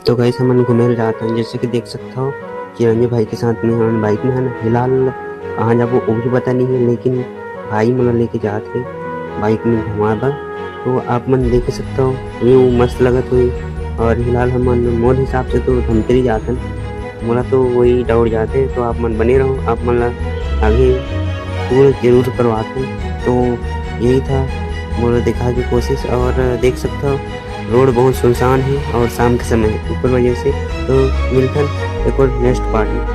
तो गाइस हमन घूमे जात हन, जैसे कि देख सकता हो चिरंजीव भाई के साथ में हमन बाइक में हन। फिलहाल कहाँ जाबो वो भी पता नहीं है, लेकिन भाई मोला लेके जात हे बाइक में घुमाए बर। तो आप मन देख ही सकता हो व्यू मस्त लगत होही। और फिलहाल हमन मोर हिसाब से तो धमतरी जात हन, मोला तो वही डाउट जाते। तो आप मन बने रहो, आप मन ला आगे टूर जरूर करवात हूँ। तो यही था मोला दिखाए की कोशिश। और देख सकता हो रोड बहुत सुनसान है और शाम के समय है ऊपर वजह से। तो मिलथन एक और नेक्स्ट पार्ट में।